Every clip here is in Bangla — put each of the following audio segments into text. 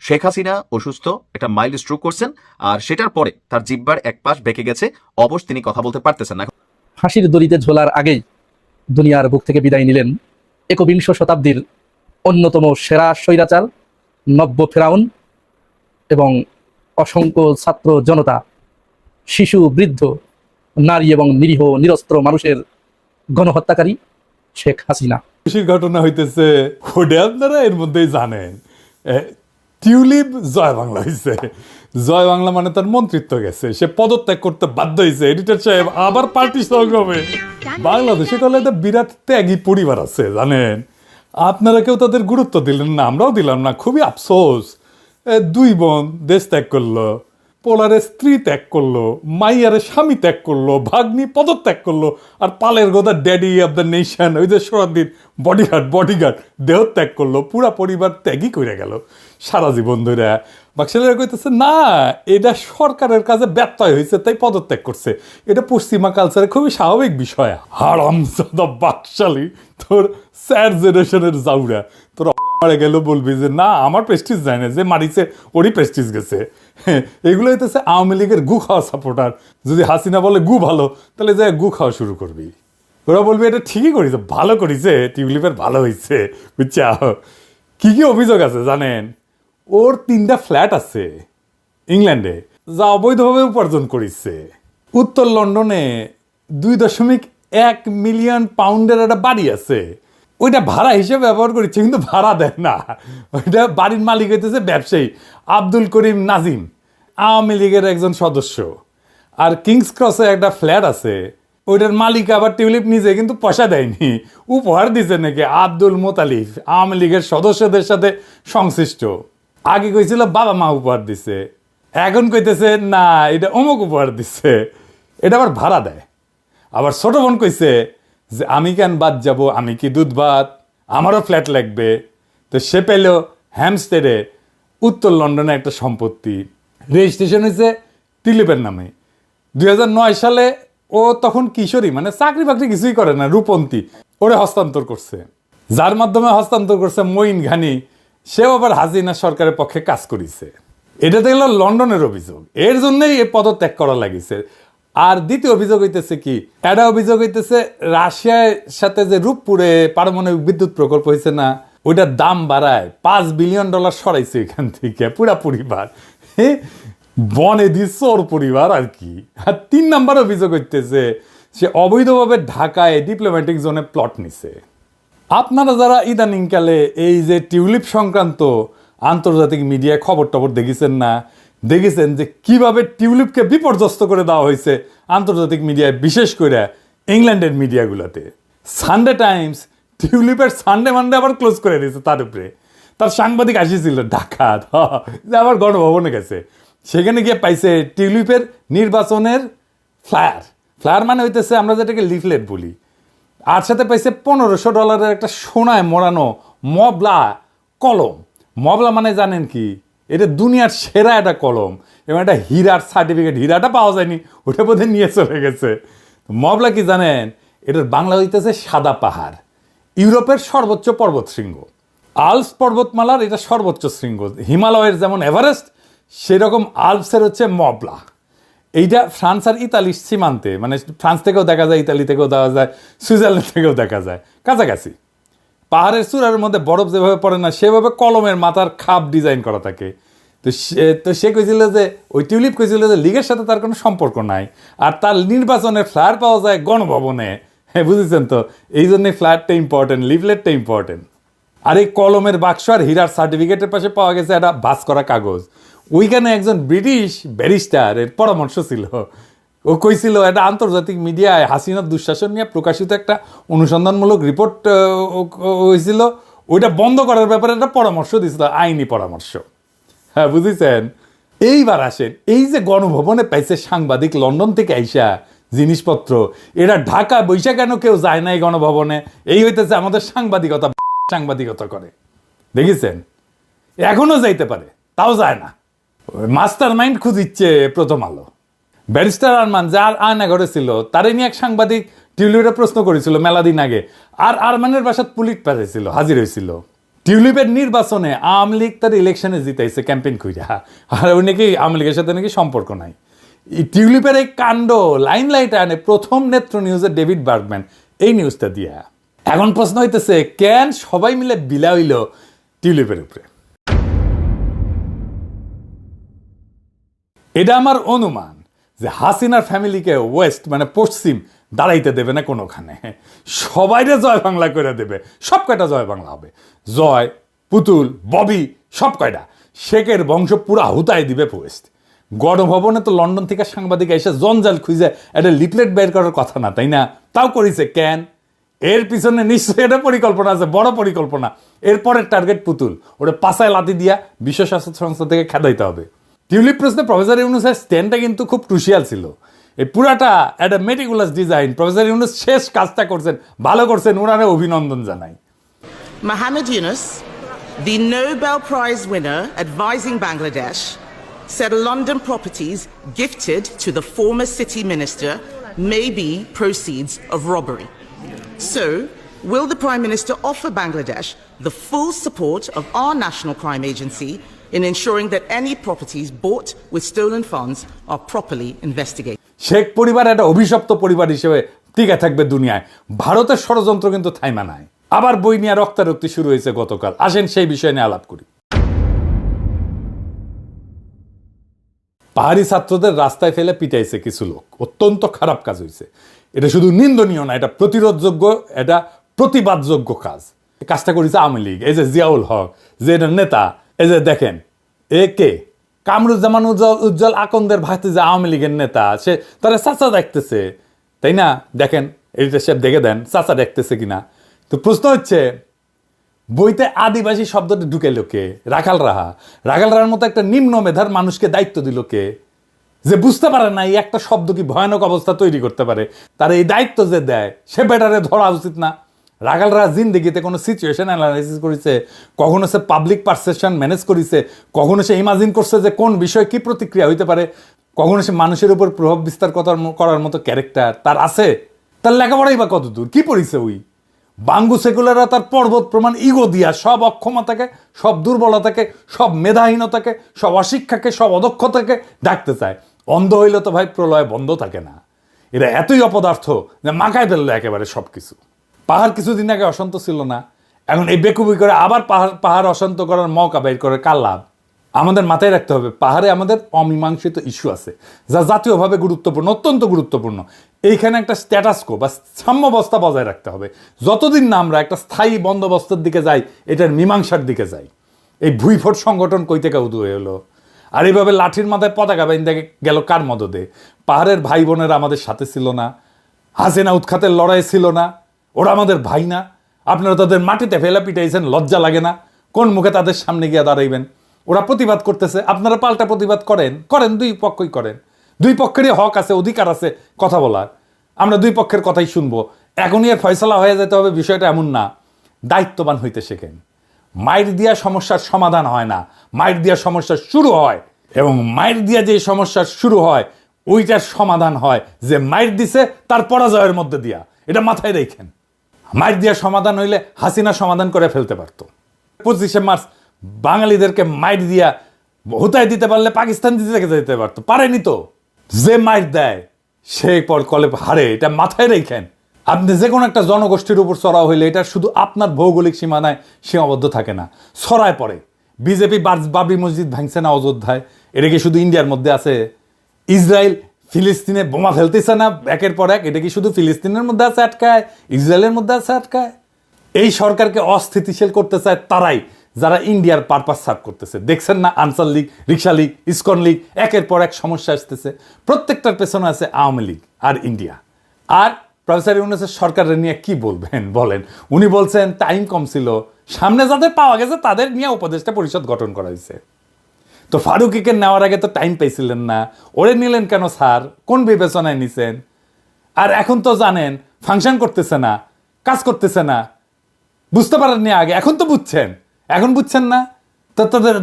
শেখ হাসিনা অসুস্থ, একটা মাইল্ড স্ট্রোক করছেন, আর সেটার পরে তার জিহ্বার এক পাশ বেঁকে গেছে, অবশ তিনি কথা বলতে পারতেছেন না। ফাঁসির দড়িতে ঝোলার আগেই দুনিয়ার বুক থেকে বিদায় নিলেন একবিংশ শতাব্দীর অন্যতম সেরা স্বৈরাচার, নব্য ফেরাউন এবং অসংখ্য ছাত্র জনতা, শিশু, বৃদ্ধ, নারী এবং নিরীহ নিরস্ত্র মানুষের গণহত্যাকারী শেখ হাসিনা। খুশির ঘটনা হইতেছে, ওটা আপনারা এর মধ্যেই জানেন, টিউলিপ জয় বাংলা হয়েছে। জয় বাংলা মানে তার মন্ত্রিত্ব গেছে, সে পদত্যাগ করতে বাধ্য হয়েছে। এডিটর সাহেব আবার পার্টি সংগ্রামে। বাংলাদেশে কলে একটা বিরাট ত্যাগী পরিবার আছে জানেন, আপনারা কেউ তাদের গুরুত্ব দিলেন না, আমরাও দিলাম না। খুবই আফসোস, দুই বোন দেশ ত্যাগ করলো, পোলারে স্ত্রী ত্যাগ করলো, মাইয়ারে স্বামী ত্যাগ করলো, ভাগ্নি পদত্যাগ করলো, আর পালের গোদা ড্যাডি অব দ্য নেশন ওই যে সোনাদিন বডিগার্ড দেহ ত্যাগ করলো। পুরা পরিবার ত্যাগই করে গেল সারা জীবন ধরে। বাকশালীরা কইতেছে না, এটা সরকারের কাজে ব্যত্যয় হয়েছে তাই পদত্যাগ করছে। এটা পশ্চিমা কালচারে খুবই স্বাভাবিক বিষয়। হারামজাদা বাকশালী, তোর স্যার জেনারেশনের জাউরা, তোর মারা গেল বলবি যে না আমার প্রেস্টিজ যায় না, যে মারিছে ওরই প্রেস্টিজ গেছে। এগুলো হইতেছে আওয়ামী লীগের গু খাওয়া সাপোর্টার। যদি হাসিনা বলে গু ভালো, তাহলে যে গু খাওয়া শুরু করবি। ওরা বলবি এটা ঠিকই করেছে, ভালো করেছে, টিউলিপের ভালো হয়েছে, বুঝছা। কি কি অভিযোগ আছে জানেন? ওর 3টা ফ্ল্যাট আছে ইংল্যান্ডে, যা অবৈধভাবে উপার্জন করেছে। উত্তর লন্ডনে 2.1 মিলিয়ন পাউন্ডের একটা বাড়ি আছে, ওইটা ভাড়া হিসেবে ব্যবহার করছে, কিন্তু ভাড়া দেয় না। ওইটা বাড়ির মালিক হইতেছে ব্যবসায়ী আব্দুল করিম নাজিম, আওয়ামী লীগের একজন সদস্য। আর কিংস ক্রসে একটা ফ্ল্যাট আছে, ওইটার মালিক আবার টিউলিপ নিজে, কিন্তু পয়সা দেয়নি, উপহার দিছে নাকি আব্দুল মোতালিফ, আওয়ামী লীগের সদস্যদের সাথে সংশ্লিষ্ট। আগে কইছিল বাবা মা উপহার দিছে, এখন কইতেছে না এটা অমুক উপহার দিচ্ছে। এটা আবার ভাড়া দেয়। আবার ছোট বোন কইছে যে আমি কেন বাদ যাব, আমি কি দুধ ভাত, আমারও ফ্ল্যাট লাগবে। তো সে পেল হ্যামস্টেডে উত্তর লন্ডনে একটা সম্পত্তি, রেজিস্ট্রেশন হয়েছে টিউলিপের নামে। 2009 সালে ও তখন কিশোরী, মানে চাকরি বাকরি কিছুই করে না, রূপন্তী, ওরে হস্তান্তর করছে। যার মাধ্যমে হস্তান্তর করছে মঈন ঘানি, সেও আবার হাসিনা সরকারের পক্ষে কাজ করেছে। এটা দেখলো লন্ডনের অভিযোগ, এর জন্যই এ পদত্যাগ করা লাগিছে। আর দ্বিতীয় অভিযোগ হইতেছে কি, এটা অভিযোগ হইতেছে রাশিয়ার সাথে যে রূপপুরে পারমাণবিক বিদ্যুৎ প্রকল্প হয়েছে না, ওইটার দাম বাড়ায় $5 বিলিয়ন সরাইছে এখান থেকে পুরা পরিবার। বনে দিচ্ছে ওর পরিবার আর কি। আর 3 নম্বর অভিযোগ হইতেছে সে অবৈধভাবে ঢাকায় ডিপ্লোম্যাটিক জোনে প্লট নিছে। আপনারা যারা ইদানিংকালে এই যে টিউলিপ সংক্রান্ত আন্তর্জাতিক মিডিয়ায় খবর টবর দেখেছেন না, দেখেছেন যে কিভাবে টিউলিপকে বিপর্যস্ত করে দেওয়া হয়েছে আন্তর্জাতিক মিডিয়ায়, বিশেষ করে ইংল্যান্ডের মিডিয়াগুলোতে। সানডে টাইমস টিউলিপের সানডে মানডে আবার ক্লোজ করে দিয়েছে। তার উপরে তার সাংবাদিক আসিছিল ঢাকা, আবার গণভবনে গেছে, সেখানে গিয়ে পাইছে টিউলিপের নির্বাচনের ফ্লায়ার মানে হইতেছে আমরা যেটাকে লিফলেট বলি। আর সাথে পাইছে $1500 একটা সোনায় মোড়ানো মবলা কলম। মবলা মানে জানেন কি, এটা দুনিয়ার সেরা একটা কলম, এবং একটা হীরার সার্টিফিকেট, হীরাটা পাওয়া যায়নি, ওটা বোধহয় নিয়ে চলে গেছে। মবলা কি জানেন, এটার বাংলা হইতেছে সাদা পাহাড়, ইউরোপের সর্বোচ্চ পর্বত শৃঙ্গ। আল্পস পর্বতমালার এটা সর্বোচ্চ শৃঙ্গ, হিমালয়ের যেমন এভারেস্ট, সেরকম আল্পসের হচ্ছে মবলা। এইটা ফ্রান্স আর ইতালির সীমান্তে, মানে ফ্রান্স থেকেও দেখা যায়, ইতালি থেকেও দেখা যায়, সুইজারল্যান্ড থেকেও দেখা যায়, কাছাকাছি। পাহাড়ের চূড়ার মধ্যে বরফ যেভাবে পড়ে না, সেভাবে কলমের মাথার খাপ ডিজাইন করা থাকে। তো সে কইছিল যে ওই টিউলিপ কইছিল যে লীগের সাথে তার কোনো সম্পর্ক নাই, আর তার নির্বাচনের ফ্লায়ার পাওয়া যায় গণভবনে। হ্যাঁ, বুঝেছেন তো, এই জন্যই ফ্ল্যাটটা ইম্পর্টেন্ট, লিফলেটটা ইম্পর্টেন্ট। আর এই কলমের বাক্স আর হীরার সার্টিফিকেটের পাশে পাওয়া গেছে একটা ভাঁজ করা কাগজ। ওইখানে একজন ব্রিটিশ ব্যারিস্টারের পরামর্শ ছিল। ও কইছিল একটা আন্তর্জাতিক মিডিয়ায় হাসিনার দুঃশাসন নিয়ে প্রকাশিত একটা অনুসন্ধানমূলক রিপোর্ট হয়েছিল, ওইটা বন্ধ করার ব্যাপারে একটা পরামর্শ দিয়েছিল, আইনি পরামর্শ। হ্যাঁ, বুঝেছেন। এইবার আসেন, এই যে গণভবনে পাইছে সাংবাদিক লন্ডন থেকে আইসা জিনিসপত্র, এরা ঢাকা বৈশা কেন কেউ যায় না এই গণভবনে? এই হইতেছে আমাদের সাংবাদিকতা করে, দেখেছেন? এখনো যাইতে পারে, তাও যায় না। মাস্টার মাইন্ড খুঁজিচ্ছে প্রথম আলো। ব্যারিস্টার আরমান, যার আয়নাঘরে ছিল, তারে নিয়ে এক সাংবাদিক টিউলিপে প্রশ্ন করেছিল মেলা দিন আগে, আর আরমানের বাসাত পুলিশ পাঠাইছিল, হাজির হয়েছিল। টিউলিপের নির্বাচনে আওয়ামী লীগ তার ইলেকশনে জিতাইছে ক্যাম্পেইন কইরা, আর ওই নাকি আওয়ামী লীগের সাথে নাকি সম্পর্ক নাই। এই টিউলিপের এই কাণ্ড লাইমলাইটে আনে প্রথম নেত্র নিউজে ডেভিড বার্গম্যান এই নিউজটা দিয়া। এখন প্রশ্ন হইতেছে, কেন সবাই মিলে বিলা হইল টিউলিপের উপরে? এটা আমার অনুমান যে হাসিনার ফ্যামিলিকে ওয়েস্ট মানে পশ্চিম দাঁড়াইতে দেবে না কোনোখানে, সবাইরে জয় বাংলা করে দেবে, সব কয়টা জয় বাংলা হবে। জয়, পুতুল, ববি সব কয়টা শেখের বংশ পুরা হুতায় দিবে ওয়েস্ট। গণভবনে তো লন্ডন থেকে সাংবাদিক এসে জঞ্জাল খুঁজে একটা লিফলেট বের করার কথা না, তাই না? তাও করেছে কেন? এর পিছনে নিশ্চয়ই একটা পরিকল্পনা আছে, বড় পরিকল্পনা। এরপরের টার্গেট পুতুল, ওটা পাছায় লাথি দিয়া বিশ্ব স্বাস্থ্য সংস্থা থেকে খেদাইতে হবে। টিউলিপ প্রশ্নে প্রফেসর ইউনুসের স্ট্যান্ডটা কিন্তু খুব ক্রুশিয়াল ছিল। এই পুরাটা একটা মেটিকুলাস ডিজাইন। প্রফেসর ইউনুস শেষ কাজটা করছেন, ভালো করছেন, ওনারে অভিনন্দন জানাই। Mohammed Yunus, the Nobel Prize winner advising Bangladesh, said London properties gifted to the former city minister may be proceeds of robbery. So, will the Prime Minister offer Bangladesh the full support of our National Crime Agency in ensuring that any properties bought with stolen funds are properly investigated? Sheikh পরিবার একটা অভিশপ্ত পরিবার হিসেবে টিকে থাকবে দুনিয়ায়। ভারতের ষড়যন্ত্র কিন্তু থাইমা নাই। আবার বই নিয়ে রক্তারক্তি শুরু হয়েছে গতকাল। আসেন সেই বিষয় নিয়ে আলাপ করি। পাহাড়ি ছাত্রদের রাস্তায় ফেলে পিটাইছে কিছু লোক, অত্যন্ত খারাপ কাজ হয়েছে। এটা শুধু নিন্দনীয় না, এটা প্রতিরোধযোগ্য, এটা প্রতিবাদযোগ্য কাজ। কাজটা করেছে আওয়ামী লীগ। এই যে জিয়াউল হক, যে এটা নেতা, এই যে দেখেন এ কে, কামরুজ্জামান উজ্জ্বল আকন্দের ভাতিজা আওয়ামী লীগের নেতা, সে তারা চাচা দেখতেছে, তাই না? দেখেন এটা সে দেখে দেন চাচা দেখতেছে কিনা। তো প্রশ্ন হচ্ছে, বইতে আদিবাসী শব্দটা ঢুকে লোকে রাখাল রাহার মতো একটা নিম্ন মেধার মানুষকে দায়িত্ব দিল কে, যে বুঝতে পারে না এই একটা শব্দ কি ভয়ানক অবস্থা তৈরি করতে পারে। তার এই দায়িত্ব যে দেয় সে বেটারে ধরা উচিত না? রাখালরা জিন্দেগিতে কোনো সিচুয়েশন অ্যানালাইসিস করেছে? কখনো সে পাবলিক পারসেপশন ম্যানেজ করেছে? কখনো সে ইমাজিন করছে যে কোন বিষয়ে কি প্রতিক্রিয়া হইতে পারে? কখনো সে মানুষের উপর প্রভাব বিস্তার করার মতো ক্যারেক্টার তার আছে? তার লেখাপড়াই বা কত দূর? কি পড়িছে ওই? বাঙ্গু সেকুলাররা তার পর্বত প্রমাণ ইগো দিয়া সব অক্ষমতাকে, সব দুর্বলতাকে, সব মেধাহীনতাকে, সব অশিক্ষাকে, সব অদক্ষতাকে ডাকতে চায়। অন্ধ হইলে তো ভাই প্রলয় বন্ধ থাকে না। এরা এতই অপদার্থ যে মাকায় ফেললো একেবারে সব কিছু। পাহাড় কিছুদিন আগে অশান্ত ছিল না, এখন এই বেকুবি করে আবার পাহাড় অশান্ত করার মৌকা বের করে কার লাভ? আমাদের মাথায় রাখতে হবে, পাহাড়ে আমাদের অমীমাংসিত ইস্যু আছে যা জাতীয়ভাবে গুরুত্বপূর্ণ, অত্যন্ত গুরুত্বপূর্ণ। এইখানে একটা স্ট্যাটাসকো বা সাম্যাবস্থা বজায় রাখতে হবে। যতদিন না আমরা একটা স্থায়ী বন্দোবস্তের দিকে যাই, এটার মীমাংসার দিকে যাই। এই ভুইফোট সংগঠন কই থেকে উদয় হলো? আর এইভাবে লাঠির মাথায় পতাকা বাইন্দা গেল কার মদদে? পাহাড়ের ভাই বোনেরা আমাদের সাথে ছিল না? হাসিনা উৎখাতের লড়াই ছিল না? ওরা আমাদের ভাই না? আপনারা তাদের মাটিতে ফেলা পিটাইছেন, লজ্জা লাগে না? কোন মুখে তাদের সামনে গিয়ে দাঁড়াইবেন? ওরা প্রতিবাদ করতেছে, আপনারা পাল্টা প্রতিবাদ করেন, দুই পক্ষই করেন। দুই পক্ষেরই হক আছে, অধিকার আছে কথা বলার। আমরা দুই পক্ষের কথাই শুনবো। এখনই এর ফয়সালা হয়ে যেতে হবে বিষয়টা এমন না। দায়িত্ববান হইতে শেখেন। মাইর দিয়া সমস্যার সমাধান হয় না, মাইর দিয়া সমস্যা শুরু হয়। এবং মাইর দিয়া যে সমস্যার শুরু হয় ওইটার সমাধান হয় যে মাইর দিছে তার পরাজয়ের মধ্যে দিয়া। এটা মাথায় রেখেন। মাইর দিয়া সমাধান হইলে হাসিনা সমাধান করে ফেলতে পারত। 25শে মার্চ বাঙালিদেরকে মাইর দিয়া হুতায় দিতে পারলে পাকিস্তান দিতে যেতে পারতো, পারেনি তো। যে মাইর দেয় সে পর কলে হারে, এটা মাথায় রেখেন। আপনি যে কোনো একটা জনগোষ্ঠীর উপর চড়াও হইলে এটা শুধু আপনার ভৌগোলিক সীমানায় সীমাবদ্ধ থাকে না, ছড়ায় পড়ে। বিজেপি বাবরি মসজিদ ভাঙছে না অযোধ্যায়, এটা কি শুধু ইন্ডিয়ার মধ্যে আছে? ইসরায়েল ফিলিস্তিনে বোমা ফেলতেছে না একের পর এক, এটা কি শুধু ফিলিস্তিনের মধ্যে আছে আটকায়, ইসরায়েলের মধ্যে আছে আটকায়? এই সরকারকে অস্থিতিশীল করতে চায় তারাই যারা ইন্ডিয়ার পারপাস সার্ভ করতেছে। দেখছেন না আনসার লীগ, রিক্সা লীগ, ইসকন লীগ, একের পর এক সমস্যা আসতেছে। প্রত্যেকটার পেছনে আছে আওয়ামী লীগ আর ইন্ডিয়া। আর প্রফেসর ইউনূসের সরকারের নিয়ে কি বলবেন বলেন? উনি বলছেন টাইম কম ছিল, সামনে যাদের পাওয়া গেছে তাদের নিয়ে উপদেষ্টা পরিষদ গঠন করা হয়েছে। তো ফারুকিকে নেওয়ার আগে তো টাইম পাইছিলেন না, ওরে নিলেন কেন স্যার? কোন বিবেচনায় নিছেন? আর এখন তো জানেন ফাংশন করতেছে না, কাজ করতেছে না, বুঝতে পারেননি আগে, এখন তো বুঝছেন। এখন বুঝছেন না তো তাদের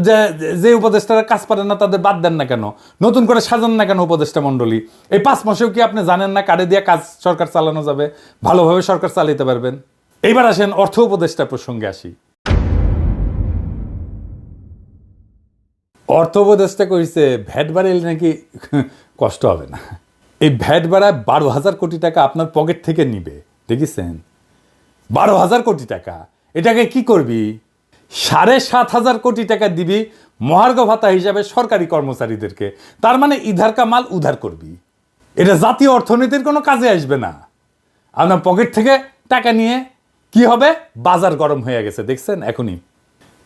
যে উপদেষ্টারা কাজ পারেন না তাদের বাদ দেন না কেন? নতুন করে সাজান না কেন উপদেষ্টা মণ্ডলী? এই 5 মাসেও কি আপনি জানেন না কারে দিয়ে কাজ সরকার চালানো যাবে, ভালোভাবে সরকার চালাতে পারবেন? এইবার আসেন অর্থ উপদেষ্টা প্রসঙ্গে আসি। অর্থ উপদেষ্টা কইছে ভ্যাট বাড়াইলে নাকি কষ্ট হবে না। এই ভ্যাট বাড়ায় 12,000 কোটি টাকা আপনার পকেট থেকে নিবে, দেখেছেন? 12,000 কোটি টাকা, এটাকে কি করবি? 7,500 কোটি টাকা দিবি মহার্ঘ ভাতা হিসাবে সরকারি কর্মচারীদেরকে। তার মানে ইধার কা মাল উধার করবি। এটা জাতীয় অর্থনীতির কোনো কাজে আসবে না। আপনার পকেট থেকে টাকা নিয়ে কি হবে? বাজার গরম হয়ে গেছে, দেখছেন এখনই।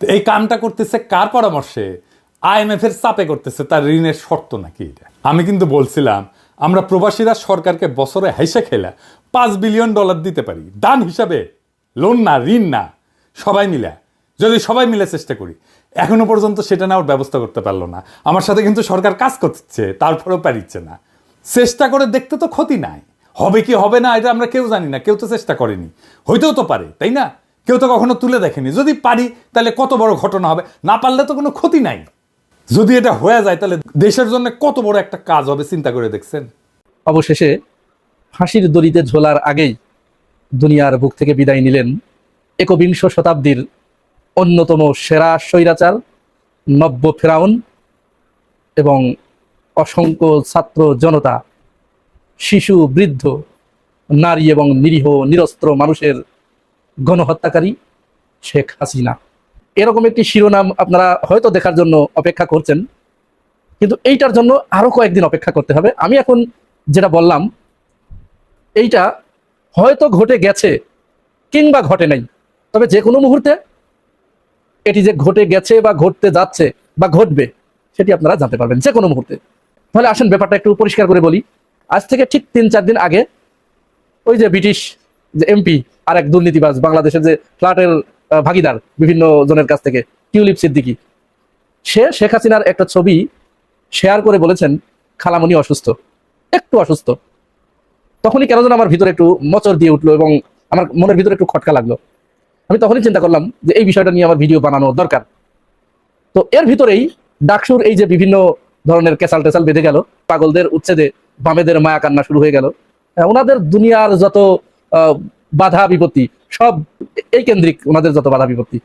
তো এই কামটা করতেছে কার পরামর্শে? IMF এর চাপে করতেছে, তার ঋণের শর্ত নাকি এটা। আমি কিন্তু বলছিলাম আমরা প্রবাসীরা সরকারকে বছরে হাইসা খেলা $5 বিলিয়ন দিতে পারি দান হিসাবে, লোন না, ঋণ না, সবাই মিলে, যদি সবাই মিলে চেষ্টা করি। এখনো পর্যন্ত সেটা নেওয়ার ব্যবস্থা করতে পারলো না। আমার সাথে কিন্তু সরকার কাজ করছে, তারপরেও পারিচ্ছে না। চেষ্টা করে দেখতে তো ক্ষতি নাই। হবে কি হবে না এটা আমরা কেউ জানি না, কেউ তো চেষ্টা করেনি। হইতেও তো পারে, তাই না? কেউ তো কখনো তুলে দেখেনি। যদি পারি তাহলে কত বড় ঘটনা হবে, না পারলে তো কোনো ক্ষতি নাই। যদি এটা হয়ে যায় তাহলে দেশের জন্য কত বড় একটা কাজ হবে, চিন্তা করে দেখছেন? অবশেষে ফাঁসির দড়িতে ঝোলার আগেই দুনিয়ার বুক থেকে বিদায় নিলেন 21 শতাব্দীর অন্যতম সেরা স্বৈরাচার, নব্য ফেরাউন এবং অসংখ্য ছাত্র জনতা, শিশু, বৃদ্ধ, নারী এবং নিরীহ নিরস্ত্র মানুষের গণহত্যাকারী শেখ হাসিনা। এরকম একটি শিরোনাম আপনারা হয়তো দেখার জন্য অপেক্ষা করছেন, কিন্তু এইটার জন্য আরো কয়েকদিন অপেক্ষা করতে হবে। আমি এখন যেটা বললাম এইটা হয়তো ঘটে গেছে কিংবা ঘটে নাই, তবে যে কোনো মুহূর্তে এটি যে ঘটে গেছে বা ঘটতে যাচ্ছে বা ঘটবে সেটি আপনারা জানতে পারবেন যে কোনো মুহূর্তে। তাহলে আসেন ব্যাপারটা একটু পরিষ্কার করে বলি। আজ থেকে ঠিক 3-4 দিন আগে ওই যে ব্রিটিশ যে এমপি আর এক দুর্নীতিবাজ, বাংলাদেশের যে ফ্ল্যাটের ভাগিদার বিভিন্ন জনের কাছ থেকে, টিউলিপ সিদ্দিকী, সে শেখ হাসিনার একটা ছবি শেয়ার করে বলেছেন খালামণি অসুস্থ, একটু অসুস্থ। তখনই কেন যেন আমার ভিতরে একটু মোচড় দিয়ে উঠলো এবং আমার মনের ভিতরে একটু খটকা লাগলো। আমি তখনই চিন্তা করলাম যে এই বিষয়টা নিয়ে আমার ভিডিও বানানো দরকার। তো এর ভিতরেই ডাকসুর এই যে বিভিন্ন ধরনের কেসাল টেসাল বেঁধে গেল, পাগলদের উচ্ছেদে বামেদের মায়া কান্না শুরু হয়ে গেল, ওনাদের দুনিয়ার যত বাধা বিপত্তি সব এই কেন্দ্রিক, ওনাদের যত বাধা বিপত্তি,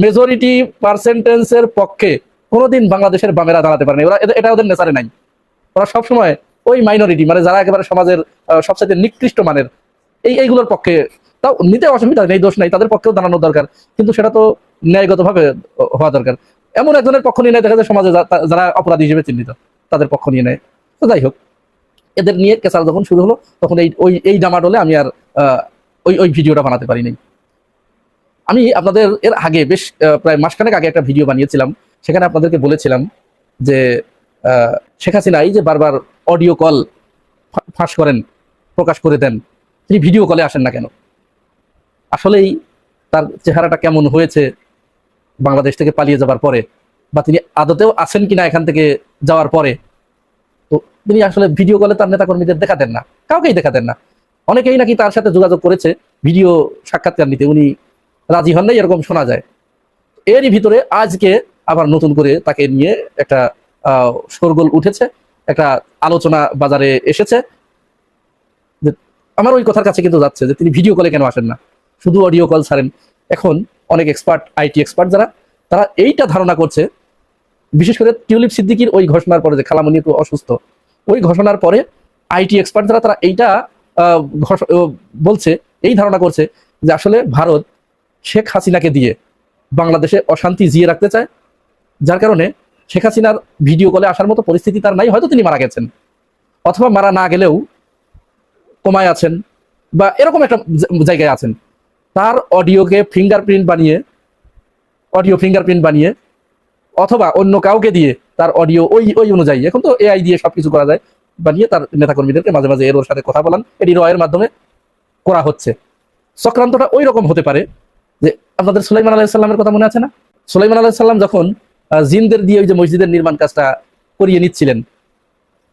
মেজরিটি পার্সেন্টেন্সের পক্ষে কোনোদিন বাংলাদেশের বামেরা দাঁড়াতে পারেনি। ওরা এটা ওদের নেচারে নাই। ওরা সবসময় ওই মাইনরিটি, মানে যারা একেবারে সমাজের সবচেয়ে নিকৃষ্ট মানের, এইগুলোর পক্ষে, তাও নিতে অসুবিধা নেই, দোষ নাই, তাদের পক্ষেও দাঁড়ানো দরকার, কিন্তু সেটা তো ন্যায়গতভাবে হওয়া দরকার। এমন একজনের পক্ষ নিয়ে নেয়, দেখা যায় সমাজে যারা অপরাধী হিসেবে চিহ্নিত তাদের পক্ষ নিয়ে নেয়। তো যাই হোক, এদের নিয়ে কেসাল যখন শুরু হলো তখন এই ডামাডোলে আমি আর ওই ভিডিওটা বানাতে পারিনি। আমি আপনাদের এর আগে বেশ প্রায় মাসখানেক আগে একটা ভিডিও বানিয়েছিলাম, সেখানে আপনাদেরকে বলেছিলাম যে শেখ হাসিনা এই যে বারবার অডিও কল ফাঁস করেন, প্রকাশ করে দেন, তিনি ভিডিও কলে আসেন না কেন? আসলেই তার চেহারাটা কেমন হয়েছে বাংলাদেশ থেকে পালিয়ে যাবার পরে, বা তিনি আদতেও আছেন কিনা এখান থেকে যাওয়ার পরে, তো তিনি আসলে ভিডিও কলে তার নেতাকর্মীদের দেখাতেন না, কাউকেই দেখাতেন না। অনেকেই নাকি তার সাথে যোগাযোগ করেছে ভিডিও সাক্ষাৎকার নিতে, উনি রাজি হন নাই এরকম শোনা যায়। এরই ভিতরে আজকে আবার নতুন করে তাকে নিয়ে একটা শোরগোল উঠেছে, একটা আলোচনা বাজারে এসেছে। আমার ওই কথার কাছে কিন্তু যাচ্ছে যে তিনি ভিডিও কলে কেন আসেন না, শুধু অডিও কল ছাড়েন। এখন অনেক এক্সপার্ট, আইটি এক্সপার্ট যারা, তারা এইটা ধারণা করছে, বিশেষ করে টিউলিপ সিদ্দিকীর ওই ঘোষণার পরে যে খালামণি একটু অসুস্থ, ওই ঘোষণার পরে আইটি এক্সপার্ট যারা, তারা এইটা বলছে, এই ধারণা করছে যে আসলে ভারত শেখ হাসিনাকে দিয়ে বাংলাদেশে অশান্তি জিয়ে রাখতে চায়, যার কারণে শেখ হাসিনার ভিডিও কলে আসার মতো পরিস্থিতি তার নাই। হয়তো তিনি মারা গেছেন, অথবা মারা না গেলেও কোমায় আছেন, বা এরকম একটা জায়গায় আছেন। তার অডিওকে ফিঙ্গারপ্রিন্ট বানিয়ে অথবা অন্য কাউকে দিয়ে তার অডিও ওই অনুযায়ী, এখন তো এআই দিয়ে সবকিছু করা যায়, বানিয়ে তার নেতাকর্মীদেরকে মাঝে মাঝে ওর সাথে কথা বলান, এটি রয়ের মাধ্যমে করা হচ্ছে। চক্রান্তটা ওই রকম হতে পারে যে আপনাদের সুলাইমান আলাইহিস সালামের কথা মনে আছে না? সুলাইমান আলাইহিস সালাম যখন জিনদের দিয়ে ওই যে মসজিদের নির্মাণ কাজটা করিয়ে নিচ্ছিলেন,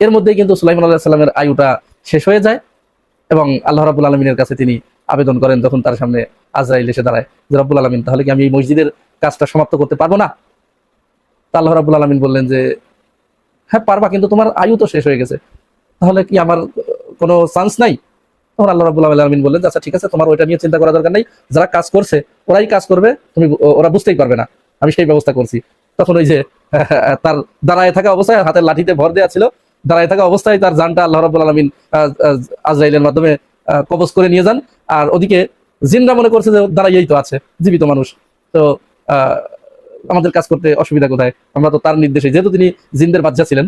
এর মধ্যেই কিন্তু সুলাইমান আলাইহিস সালামের আয়ুটা শেষ হয়ে যায় এবং আল্লাহ রাব্বুল আলামিনের কাছে তিনি আবেদন করেন, তখন তার সামনে আজরাইল এসে দাঁড়ায় যে রব্বুল আলামিন, তাহলে কি আমি এই মসজিদের কাজটা সমাপ্ত করতে পারবো না? তা আল্লাহ রাব্বুল আলামিন বললেন যে হ্যাঁ পারবা, কিন্তু তোমার আয়ু তো শেষ হয়ে গেছে, তাহলে কি আমার কোনো চান্স নাই? তখন আল্লাহ রাব্বুল আলামিন বললেন আচ্ছা ঠিক আছে, তোমার ওইটা নিয়ে চিন্তা করা দরকার নাই, যারা কাজ করছে ওরাই কাজ করবে, ওরা বুঝতেই পারবে না, আমি সেই ব্যবস্থা করছি। তখন ওই যে তার দাঁড়ায় থাকা অবস্থায় হাতের লাঠিতে ভর দেওয়া ছিল, দাঁড়ায় থাকা অবস্থায় তার জানটা আল্লাহ রাব্বুল আলামিন আজরাইলের মাধ্যমে কবজ করে নিয়ে যান। আর ওদিকে জিনরা মনে করছে যে দাঁড়াইয়েই তো আছে, জীবিত মানুষ, তো আমাদের কাজ করতে অসুবিধা কোথায়, আমরা তো তার নির্দেশে, যেহেতু তিনি জিনদের বাদশা ছিলেন,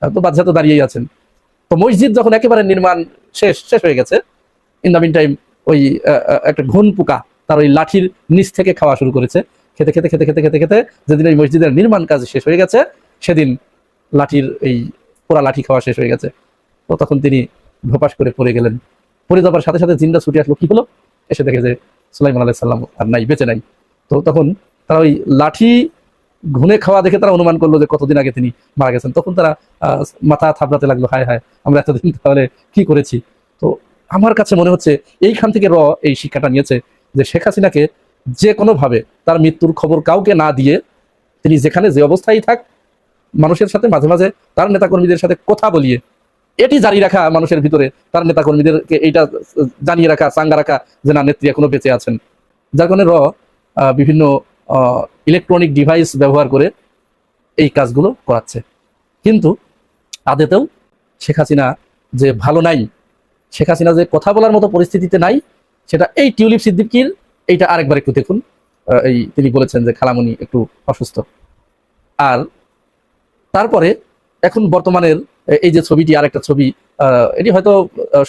তো বাদশা তো দাঁড়িয়েই আছেন। তো মসজিদ যখন একেবারে নির্মাণ শেষ হয়ে গেছে, ইন দ্য মিন টাইম ওই একটা ঘুন পোকা তার ওই লাঠির নিচ থেকে খাওয়া শুরু করেছে। খেতে খেতে খেতে খেতে খেতে খেতে যেদিন এই মসজিদের নির্মাণ কাজ শেষ হয়ে গেছে, সেদিন লাঠির এই পোড়া লাঠি খাওয়া শেষ হয়ে গেছে। তো তখন তিনি ভোপাস করে পড়ে গেলেন। পড়ে যাবার সাথে সাথে জিনরা ছুটে আসলো, কি হলো, এসে দেখে যে সুলাইমান আলাইহিস সালাম আর নাই, বেঁচে নাই। তো তখন তারা ওই লাঠি ঘুনে খাওয়া দেখে তারা অনুমান করলো যে কতদিন আগে তিনি মারা গেছেন। তখন তারা মাথা থাবড়াতে লাগলো, হায় হায়, আমরা এতদিন তাহলে কি করেছি। তো আমার কাছে মনে হচ্ছে এইখান থেকে এই শিক্ষাটা নিয়েছে যে শেখ হাসিনাকে যে কোনোভাবে তার মৃত্যুর খবর কাউকে না দিয়ে তিনি যেখানে যে অবস্থায় থাক, মানুষের সাথে মাঝে মাঝে তার নেতাকর্মীদের সাথে কথা বলিয়ে এটি জারি রাখা, মানুষের ভিতরে তার নেতাকর্মীদেরকে এইটা জানিয়ে রাখা, চাঙ্গা রাখা যে না, নেত্রী এখনো বেঁচে আছেন। যার কারণে বিভিন্ন ইলেকট্রনিক ডিভাইস ব্যবহার করে এই কাজগুলো করাচ্ছে। কিন্তু আদতেও শেখ হাসিনা যে ভালো নাই, শেখ হাসিনা যে কথা বলার মতো পরিস্থিতিতে নাই, সেটা এই টিউলিপ সিদ্দিকীর এইটা আরেকবার একটু দেখুন। এই তিনি বলেছেন যে খালামণি একটু অসুস্থ। আর তারপরে এখন বর্তমানের এই যে ছবিটি, আরেকটা ছবি, এটি হয়তো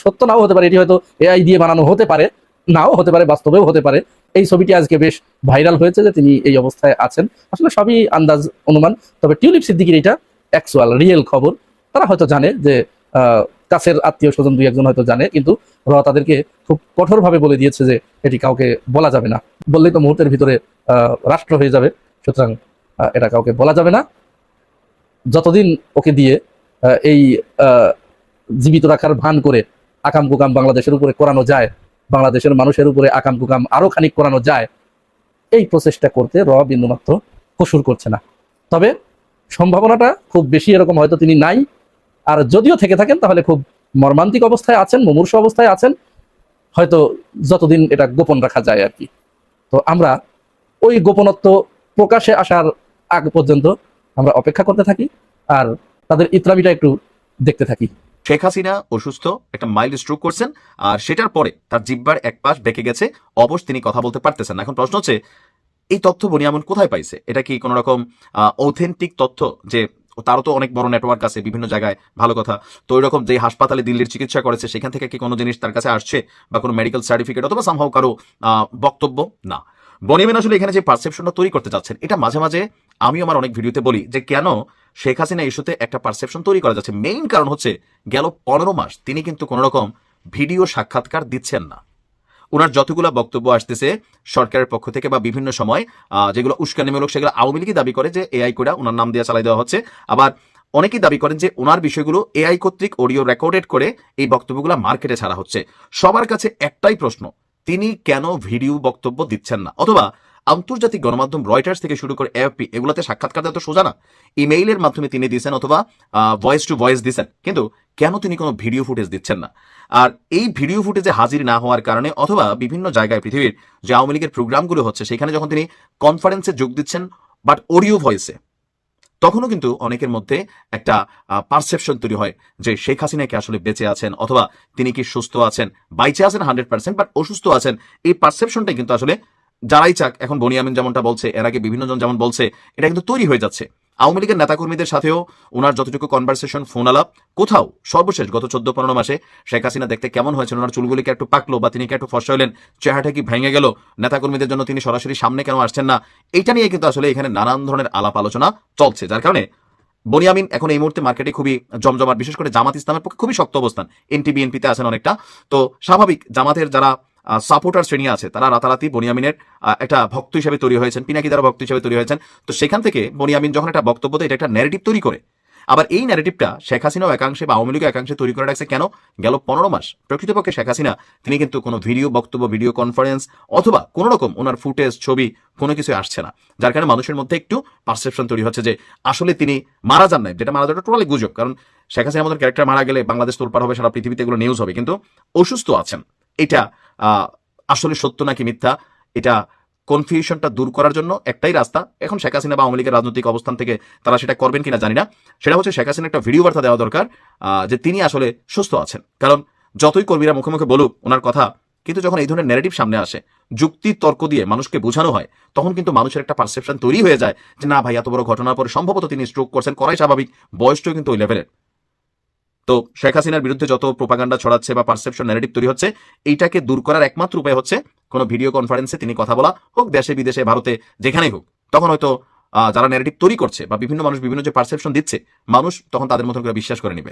সত্য নাও হতে পারে, এটি হয়তো এআই দিয়ে বানানো হতে পারে, নাও হতে পারে, বাস্তবেও হতে পারে। এই ছবিটি আজকে বেশ ভাইরাল হয়েছে যে তিনি এই অবস্থায় আছেন। আসলে সবই আন্দাজ, অনুমান। তবে টিউলিপ সিদ্দিকীর এটা অ্যাকচুয়াল রিয়েল খবর। তারা হয়তো জানে যে কাছের আত্মীয় স্বজন দুই একজন হয়তো জানে, কিন্তু তাদেরকে খুব কঠোরভাবে বলে দিয়েছে যে এটি কাউকে বলা যাবে না, বললেই তো মুহূর্তের ভিতরে রাষ্ট্র হয়ে যাবে। সুতরাং এটা কাউকে বলা যাবে না। যতদিন ওকে দিয়ে এই জীবিত রাখার ভান করে আকাম কুকাম বাংলাদেশের উপরে করানো যায়, বাংলাদেশের মানুষের উপরে আকাম কুকাম আরো খানিক করানো যায়, এই প্রচেষ্টা করতে বিন্দুমাত্র কসুর করছে না। তবে সম্ভাবনাটা খুব বেশি এরকম হয়তো তিনি নাই। আর যদিও থেকে থাকেন তাহলে খুব মর্মান্তিক অবস্থায় আছেন, মুমূর্ষ অবস্থায় আছেন, হয়তো যতদিন এটা গোপন রাখা যায় আর কি। তো আমরা ওই গোপনত্ব প্রকাশে আসার আগ পর্যন্ত আমরা অপেক্ষা করতে থাকি আর তাদের ইতরামিটা একটু দেখতে থাকি। শেখ হাসিনা অসুস্থ, একটা মাইল্ড স্ট্রোক করছেন, আর সেটার পরে তার জিহ্বার এক পাশ বেঁকে গেছে, অবশ তিনি কথা বলতে পারতেছেন না। এখন প্রশ্ন হচ্ছে, এই তথ্য বনিয়ামন কোথায় পাইছে? এটা কি কোনো রকম অথেন্টিক তথ্য? যে তারও তো অনেক বড় নেটওয়ার্ক আছে বিভিন্ন জায়গায়, ভালো কথা। তো ওই রকম যে হাসপাতালে দিল্লির চিকিৎসা করেছে সেখান থেকে কি কোনো জিনিস তার কাছে আসছে, বা কোনো মেডিকেল সার্টিফিকেট অথবা সামহাও কারো বক্তব্য? না, বনিয়ামিন আসলে এখানে যে পারসেপশনটা তৈরি করতে যাচ্ছেন, এটা মাঝে মাঝে আমি আমার অনেক ভিডিওতে বলি যে কেন শেখ হাসিনা ইস্যুতে একটা পারসেপশন তৈরি করা যাচ্ছে। মেইন কারণ হচ্ছে গেল 15 মাস তিনি কিন্তু কোনো রকম ভিডিও সাক্ষাৎকার দিচ্ছেন না। ওনার যতগুলো বক্তব্য আসতেছে সরকারের পক্ষ থেকে বা বিভিন্ন সময় যেগুলো উস্কানিমূলক, সেগুলো আওয়ামী লীগই দাবি করে যে এআই করে ওনার নাম দিয়ে চালাই দেওয়া হচ্ছে। আবার অনেকেই দাবি করেন যে ওনার বিষয়গুলো এআই কর্তৃক অডিও রেকর্ডেড করে এই বক্তব্যগুলো মার্কেটে ছাড়া হচ্ছে। সবার কাছে একটাই প্রশ্ন, তিনি কেন ভিডিও বক্তব্য দিচ্ছেন না? অথবা আন্তর্জাতিক গণমাধ্যম রয়টার্স থেকে শুরু করে এএফপি, এগুলোতে সাক্ষাৎকার দেওয়া তো সোজা না, ইমেইলের মাধ্যমে তিনি দিচ্ছেন অথবা ভয়েস টু ভয়েস দিচ্ছেন, কিন্তু কেন তিনি কোনো ভিডিও ফুটেজ দিচ্ছেন না? আর এই ভিডিও ফুটেজে হাজির না হওয়ার কারণে অথবা বিভিন্ন জায়গায় পৃথিবীর যে আওয়ামী লীগের প্রোগ্রামগুলো হচ্ছে সেখানে যখন তিনি কনফারেন্সে যোগ দিচ্ছেন বাট অডিও ভয়েসে, তখনও কিন্তু অনেকের মধ্যে একটা পারসেপশন তৈরি হয় যে শেখ হাসিনা কি আসলে বেঁচে আছেন, অথবা তিনি কি সুস্থ আছেন, বাইচে আছেন 100% বাট অসুস্থ আছেন। এই পারসেপশনটাই কিন্তু আসলে যারাই চাক, এখন বনিয়ামিন যেমনটা বলছে, এর আগে বিভিন্ন জন যেমন বলছে, এটা কিন্তু তৈরি হয়ে যাচ্ছে। আওয়ামী লীগের নেতাকর্মীদের সাথেও ওনার যতটুকু কনভারসেশন, ফোন আলাপ, কোথাও সর্বশেষ গত 14-15 মাসে শেখ হাসিনা দেখতে কেমন হয়েছে, ওনার চুলগুলিকে একটু পাকলো বা তিনি কি একটু ফর্সা হলেন, চেহারাটা কি ভেঙে গেল, নেতাকর্মীদের জন্য তিনি সরাসরি সামনে কেন আসছেন না, এইটা নিয়ে কিন্তু আসলে এখানে নানান ধরনের আলাপ আলোচনা চলছে। যার কারণে বনিয়ামিন এখন এই মুহূর্তে মার্কেটে খুবই জমজমাট, বিশেষ করে জামাত ইসলামের পক্ষে খুবই শক্ত অবস্থান। এনটি বিএনপিতে আছেন অনেকটা, তো স্বাভাবিক জামাতের যারা সাপোর্টার শ্রেণী আছে তারা রাতারাতি বনিয়ামিনের একটা ভক্ত হিসেবে তৈরি হয়েছেন, পিনাকি দ্বারা ভক্ত হিসেবে তৈরি হয়েছেন। তো সেখান থেকে বনিয়ামিন যখন একটা বক্তব্য দেয়, এটা একটা ন্যারেটিভ তৈরি করে। আবার এই ন্যারেটিভটা শেখ হাসিনাও একাংশে বা আওয়ামী লীগও একাংশে তৈরি করে রাখছে। কেন? গেল 15 মাস প্রকৃতপক্ষে শেখ হাসিনা তিনি কিন্তু কোনো ভিডিও বক্তব্য, ভিডিও কনফারেন্স অথবা কোনো রকম ওনার ফুটেজ, ছবি কোনো কিছু আসছে না। যার কারণে মানুষের মধ্যে একটু পারসেপশন তৈরি হচ্ছে যে আসলে তিনি মারা যান নাই, যেটা মারা যাওয়াটা টোটালি গুজব। কারণ শেখ হাসিনার মতো ক্যারেক্টার মারা গেলে বাংলাদেশ তোলপাড় হবে, সারা পৃথিবীতে এগুলো নিউজ হবে। কিন্তু অসুস্থ আছেন, এটা আসলে সত্য নাকি মিথ্যা, এটা কনফিউশনটা দূর করার জন্য একটাই রাস্তা, এখন শেখ হাসিনা বা আওয়ামী লীগের রাজনৈতিক অবস্থান থেকে তারা সেটা করবেন কিনা জানি না, সেটা হচ্ছে শেখ হাসিনা একটা ভিডিও বার্তা দেওয়া দরকার যে তিনি আসলে সুস্থ আছেন। কারণ যতই কর্মীরা মুখে মুখে বলুক ওনার কথা, কিন্তু যখন এই ধরনের ন্যারেটিভ সামনে আসে, যুক্তি তর্ক দিয়ে মানুষকে বোঝানো হয়, তখন কিন্তু মানুষের একটা পারসেপশন তৈরি হয়ে যায় যে না ভাই, এত বড় ঘটনার পরে সম্ভবত তিনি স্ট্রোক করছেন, করাই স্বাভাবিক, বয়সটাও কিন্তু ওই লেভেলের। তো শেখ হাসিনার বিরুদ্ধে যত প্রোপাগান্ডা ছড়াচ্ছে বা পারসেপশন ন্যারেটিভ তৈরি হচ্ছে, এইটাকে দূর করার একমাত্র উপায় হচ্ছে কোনো ভিডিও কনফারেন্সে তিনি কথা বলা, হোক দেশে বিদেশে ভারতে যেখানেই হোক। তখন হয়তো যারা ন্যারেটিভ তৈরি করছে বা বিভিন্ন মানুষ বিভিন্ন যে পারসেপশন দিচ্ছে, মানুষ তখন তাদের মতন করে বিশ্বাস করে নিবে।